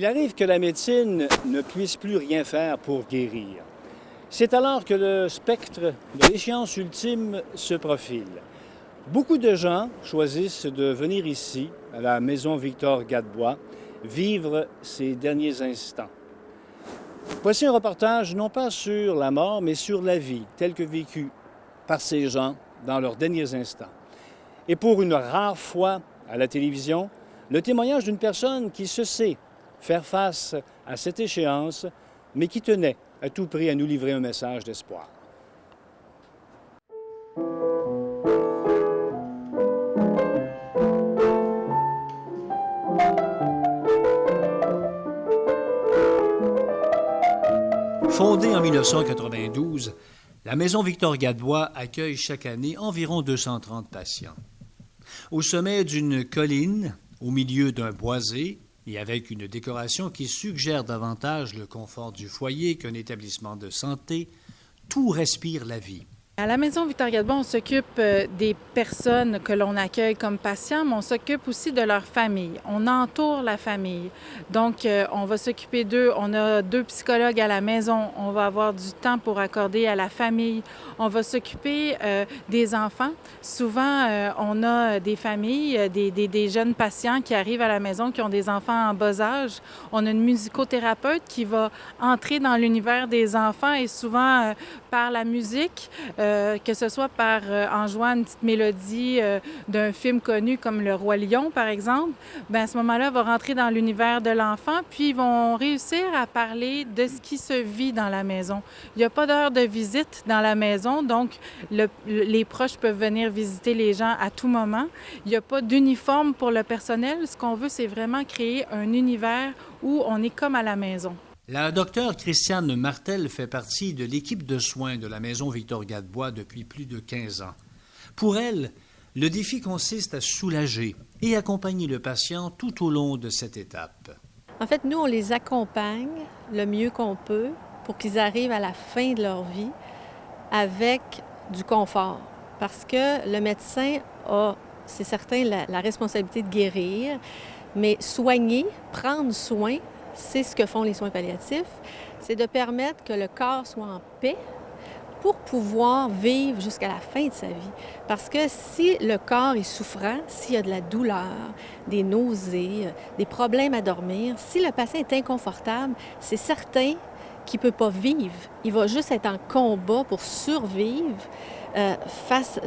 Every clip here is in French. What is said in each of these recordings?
Il arrive que la médecine ne puisse plus rien faire pour guérir. C'est alors que le spectre de l'échéance ultime se profile. Beaucoup de gens choisissent de venir ici, à la maison Victor Gadebois, vivre ces derniers instants. Voici un reportage non pas sur la mort, mais sur la vie telle que vécue par ces gens dans leurs derniers instants. Et pour une rare fois à la télévision, le témoignage d'une personne qui se sait faire face à cette échéance, mais qui tenait à tout prix à nous livrer un message d'espoir. Fondée en 1992, la Maison Victor Gadebois accueille chaque année environ 230 patients. Au sommet d'une colline, au milieu d'un boisé et avec une décoration qui suggère davantage le confort du foyer qu'un établissement de santé, tout respire la vie. À la Maison Victor Gadebois, on s'occupe des personnes que l'on accueille comme patients, mais on s'occupe aussi de leur famille. On entoure la famille. Donc, on va s'occuper d'eux. On a 2 psychologues à la maison. On va avoir du temps pour accorder à la famille. On va s'occuper des enfants. Souvent, on a des familles, des jeunes patients qui arrivent à la maison, qui ont des enfants en bas âge. On a une musicothérapeute qui va entrer dans l'univers des enfants et souvent par la musique, que ce soit en jouant une petite mélodie d'un film connu comme Le Roi Lion, par exemple, bien, à ce moment-là, elle va rentrer dans l'univers de l'enfant, puis ils vont réussir à parler de ce qui se vit dans la maison. Il n'y a pas d'heure de visite dans la maison, donc les proches peuvent venir visiter les gens à tout moment. Il n'y a pas d'uniforme pour le personnel. Ce qu'on veut, c'est vraiment créer un univers où on est comme à la maison. La docteure Christiane Martel fait partie de l'équipe de soins de la Maison Victor Gadebois depuis plus de 15 ans. Pour elle, le défi consiste à soulager et accompagner le patient tout au long de cette étape. En fait, nous, on les accompagne le mieux qu'on peut pour qu'ils arrivent à la fin de leur vie avec du confort. Parce que le médecin a, c'est certain, la responsabilité de guérir, mais soigner, prendre soin, c'est ce que font les soins palliatifs, c'est de permettre que le corps soit en paix pour pouvoir vivre jusqu'à la fin de sa vie. Parce que si le corps est souffrant, s'il y a de la douleur, des nausées, des problèmes à dormir, si le patient est inconfortable, c'est certain qu'il ne peut pas vivre. Il va juste être en combat pour survivre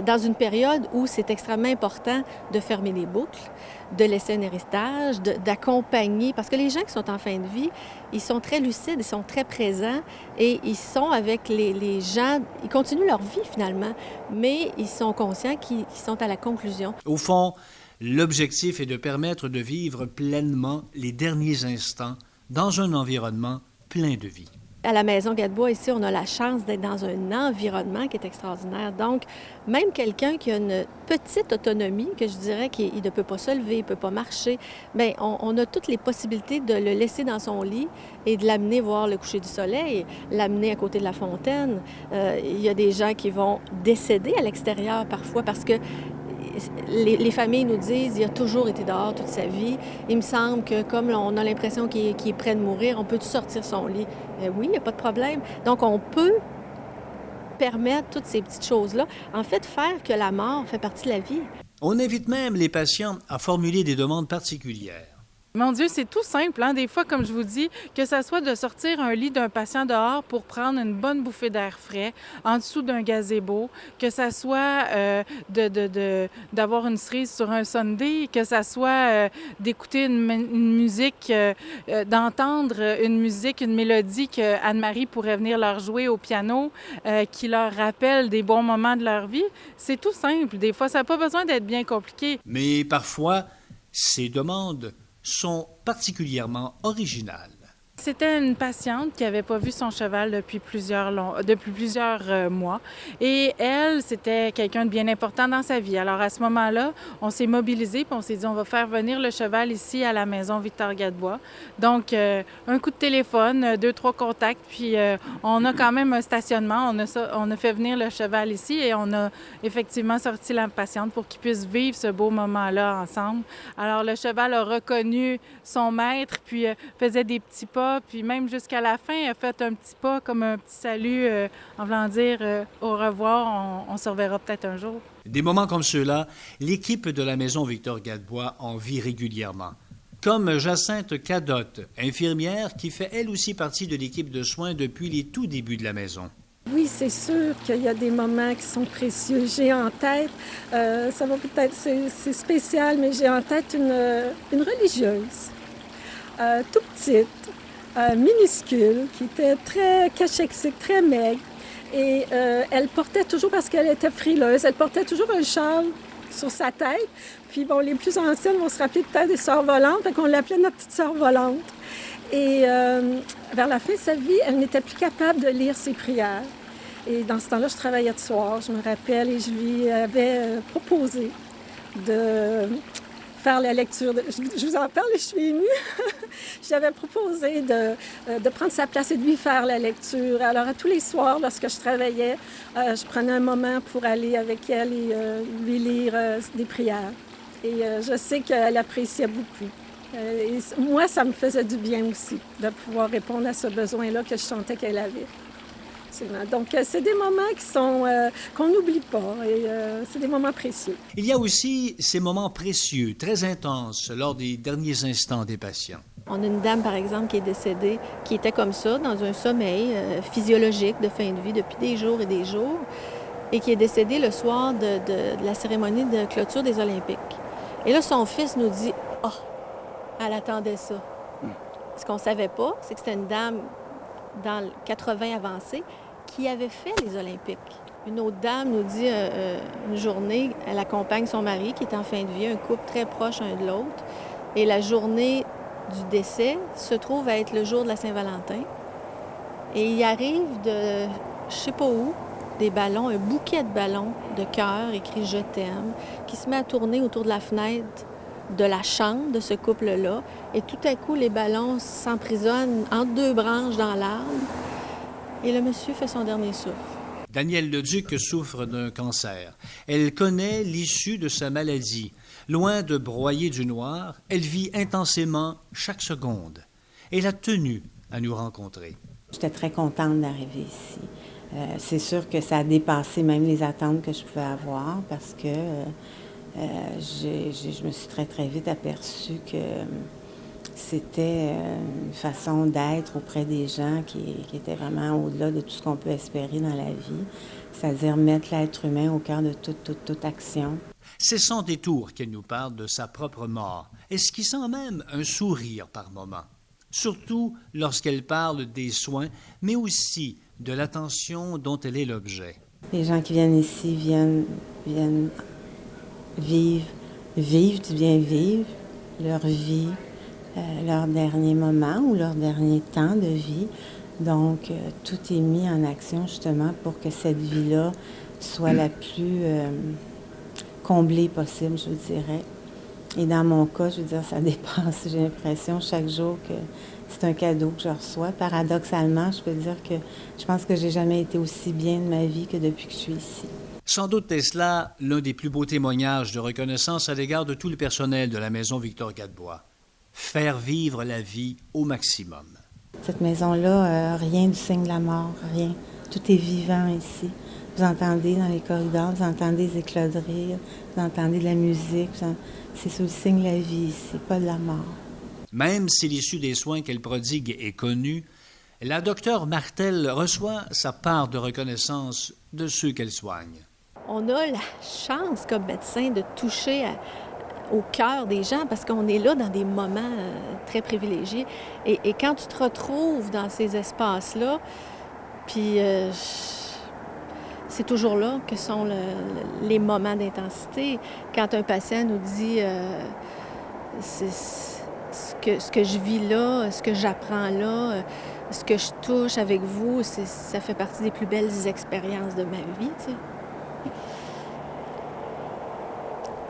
dans une période où c'est extrêmement important de fermer les boucles, de laisser un héritage, d'accompagner. Parce que les gens qui sont en fin de vie, ils sont très lucides, ils sont très présents et ils sont avec les gens, ils continuent leur vie finalement, mais ils sont conscients qu'ils sont à la conclusion. Au fond, l'objectif est de permettre de vivre pleinement les derniers instants dans un environnement plein de vie. À la Maison Gadebois, ici, on a la chance d'être dans un environnement qui est extraordinaire. Donc, même quelqu'un qui a une petite autonomie, que je dirais qu'il ne peut pas se lever, il ne peut pas marcher, bien, on a toutes les possibilités de le laisser dans son lit et de l'amener voir le coucher du soleil, l'amener à côté de la fontaine. Il y a des gens qui vont décéder à l'extérieur parfois parce que les familles nous disent qu'il a toujours été dehors toute sa vie. Il me semble que comme on a l'impression qu'il est prêt de mourir, on peut sortir son lit? Oui, il n'y a pas de problème. Donc, on peut permettre toutes ces petites choses-là. En fait, faire que la mort fait partie de la vie. On invite même les patients à formuler des demandes particulières. Mon Dieu, c'est tout simple, hein? Des fois, comme je vous dis, que ça soit de sortir un lit d'un patient dehors pour prendre une bonne bouffée d'air frais en dessous d'un gazebo, que ça soit d'avoir une cerise sur un Sunday, que ça soit d'écouter une musique, d'entendre une musique, une mélodie que Anne-Marie pourrait venir leur jouer au piano, qui leur rappelle des bons moments de leur vie. C'est tout simple. Des fois, ça n'a pas besoin d'être bien compliqué. Mais parfois, ces demandes sont particulièrement originales. C'était une patiente qui n'avait pas vu son cheval depuis plusieurs mois. Et elle, c'était quelqu'un de bien important dans sa vie. Alors, à ce moment-là, on s'est mobilisés puis on s'est dit, on va faire venir le cheval ici à la maison Victor-Gadebois. Donc, un coup de téléphone, 2-3 contacts, puis on a quand même un stationnement. On a fait venir le cheval ici et on a effectivement sorti la patiente pour qu'il puisse vivre ce beau moment-là ensemble. Alors, le cheval a reconnu son maître, puis faisait des petits pas, puis même jusqu'à la fin, a fait un petit pas comme un petit salut en voulant dire au revoir, on se reverra peut-être un jour. Des moments comme ceux-là, l'équipe de la maison Victor-Gadebois en vit régulièrement. Comme Jacinthe Cadotte, infirmière qui fait elle aussi partie de l'équipe de soins depuis les tout débuts de la maison. Oui, c'est sûr qu'il y a des moments qui sont précieux. J'ai en tête, ça va peut-être, c'est spécial, mais j'ai en tête une religieuse, tout petite, minuscule, qui était très cachexique, très maigre. Et elle portait toujours, parce qu'elle était frileuse, elle portait toujours un châle sur sa tête. Puis bon, les plus anciennes vont se rappeler peut-être des sœurs volantes, fait qu'on l'appelait notre petite sœur volante. Et vers la fin de sa vie, elle n'était plus capable de lire ses prières. Et dans ce temps-là, je travaillais de soir, je me rappelle, et je lui avais proposé de faire la lecture. Je vous en parle et je suis émue. J'avais proposé de prendre sa place et de lui faire la lecture. Alors, à tous les soirs, lorsque je travaillais, je prenais un moment pour aller avec elle et lui lire des prières. Et je sais qu'elle appréciait beaucoup. Et moi, ça me faisait du bien aussi de pouvoir répondre à ce besoin-là que je sentais qu'elle avait. Donc, c'est des moments qu'on n'oublie pas et c'est des moments précieux. Il y a aussi ces moments précieux, très intenses, lors des derniers instants des patients. On a une dame, par exemple, qui est décédée, qui était comme ça, dans un sommeil physiologique de fin de vie depuis des jours et des jours, et qui est décédée le soir de la cérémonie de clôture des Olympiques. Et là, son fils nous dit « Ah, elle attendait ça. » Ce qu'on ne savait pas, c'est que c'était une dame dans le 80 avancé qui avait fait les Olympiques. Une autre dame nous dit une journée, elle accompagne son mari qui est en fin de vie, un couple très proche un de l'autre, et la journée du décès se trouve à être le jour de la Saint-Valentin. Et il arrive de, je sais pas où, des ballons, un bouquet de ballons de cœur écrit « Je t'aime » qui se met à tourner autour de la fenêtre de la chambre de ce couple-là. Et tout à coup, les ballons s'emprisonnent entre deux branches dans l'arbre. Et le monsieur fait son dernier souffle. Danielle Leduc souffre d'un cancer. Elle connaît l'issue de sa maladie. Loin de broyer du noir, elle vit intensément chaque seconde. Elle a tenu à nous rencontrer. J'étais très contente d'arriver ici. C'est sûr que ça a dépassé même les attentes que je pouvais avoir parce que je me suis très, très vite aperçue que c'était une façon d'être auprès des gens qui était vraiment au-delà de tout ce qu'on peut espérer dans la vie, c'est-à-dire mettre l'être humain au cœur de toute action. C'est sans détour qu'elle nous parle de sa propre mort, esquissant même un sourire par moments. Surtout lorsqu'elle parle des soins, mais aussi de l'attention dont elle est l'objet. Les gens qui viennent ici viennent vivre du bien vivre, leur vie, leur dernier moment ou leur dernier temps de vie. Donc, tout est mis en action justement pour que cette vie-là soit la plus comblée possible, je vous dirais. Et dans mon cas, je veux dire, ça dépasse, j'ai l'impression chaque jour que c'est un cadeau que je reçois. Paradoxalement, je peux dire que je pense que j'ai jamais été aussi bien de ma vie que depuis que je suis ici. Sans doute est cela l'un des plus beaux témoignages de reconnaissance à l'égard de tout le personnel de la maison Victor-Gadebois. Faire vivre la vie au maximum. Cette maison-là, rien du signe de la mort, rien. Tout est vivant ici. Vous entendez dans les corridors, vous entendez des éclats de rire, vous entendez de la musique. C'est sous le signe de la vie ici, pas de la mort. Même si l'issue des soins qu'elle prodigue est connue, la docteure Martel reçoit sa part de reconnaissance de ceux qu'elle soigne. On a la chance comme médecin de toucher au cœur des gens parce qu'on est là dans des moments très privilégiés. Et quand tu te retrouves dans ces espaces-là, puis c'est toujours là que sont les moments d'intensité. Quand un patient nous dit ce que je vis là, ce que j'apprends là, ce que je touche avec vous, ça fait partie des plus belles expériences de ma vie, tu sais.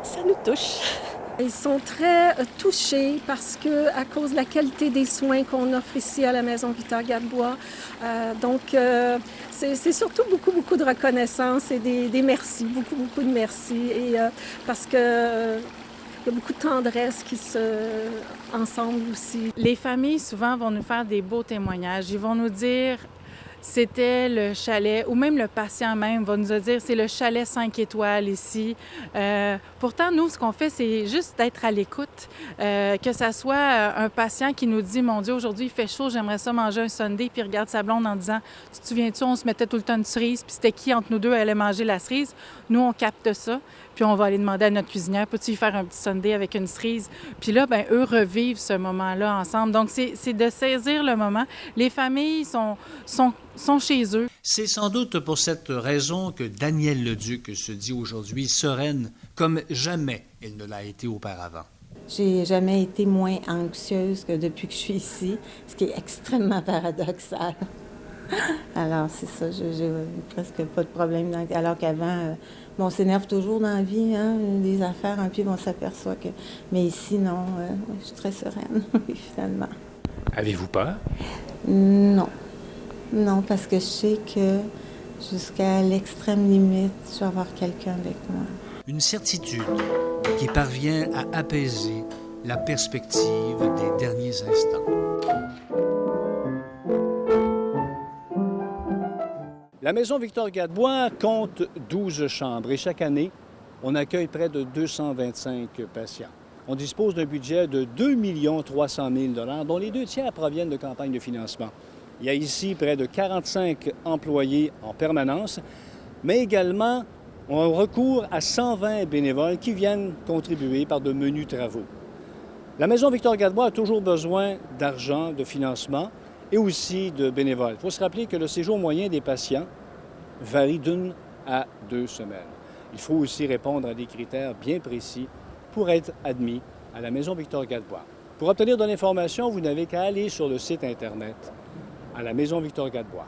Ça nous touche. Ils sont très touchés parce que, à cause de la qualité des soins qu'on offre ici à la Maison Victor-Gadebois. C'est surtout beaucoup de reconnaissance et des merci, beaucoup de merci. Et parce que il y a beaucoup de tendresse qui se ensemble aussi. Les familles, souvent, vont nous faire des beaux témoignages. Ils vont nous dire c'était le chalet, ou même le patient même va nous dire c'est le chalet 5 étoiles ici. Pourtant, nous, ce qu'on fait, c'est juste d'être à l'écoute. Que ça soit un patient qui nous dit « Mon Dieu, aujourd'hui, il fait chaud, j'aimerais ça manger un sundae », puis il regarde sa blonde en disant « Tu te souviens-tu, on se mettait tout le temps une cerise, puis c'était qui entre nous deux allait manger la cerise? » Nous, on capte ça, puis on va aller demander à notre cuisinière « Peux-tu y faire un petit sundae avec une cerise? » Puis là, bien, eux revivent ce moment-là ensemble. Donc, c'est de saisir le moment. Les familles sont chez eux. C'est sans doute pour cette raison que Danielle Leduc se dit aujourd'hui sereine comme jamais elle ne l'a été auparavant. J'ai jamais été moins anxieuse que depuis que je suis ici, ce qui est extrêmement paradoxal. Alors, c'est ça, j'ai presque pas de problème. Alors qu'avant, on s'énerve toujours dans la vie, hein, des affaires, hein, puis on s'aperçoit que... Mais ici, non, je suis très sereine, finalement. Avez-vous peur? Non. Non, parce que je sais que jusqu'à l'extrême limite, je vais avoir quelqu'un avec moi. Une certitude qui parvient à apaiser la perspective des derniers instants. La Maison Victor-Gadebois compte 12 chambres et chaque année, on accueille près de 225 patients. On dispose d'un budget de 2 300 000 dont les 2 tiers proviennent de campagnes de financement. Il y a ici près de 45 employés en permanence, mais également on recourt à 120 bénévoles qui viennent contribuer par de menus travaux. La Maison Victor-Gadebois a toujours besoin d'argent, de financement et aussi de bénévoles. Il faut se rappeler que le séjour moyen des patients varie d'1 à 2 semaines. Il faut aussi répondre à des critères bien précis pour être admis à la Maison Victor-Gadebois. Pour obtenir de l'information, vous n'avez qu'à aller sur le site Internet à la Maison Victor-Gadebois.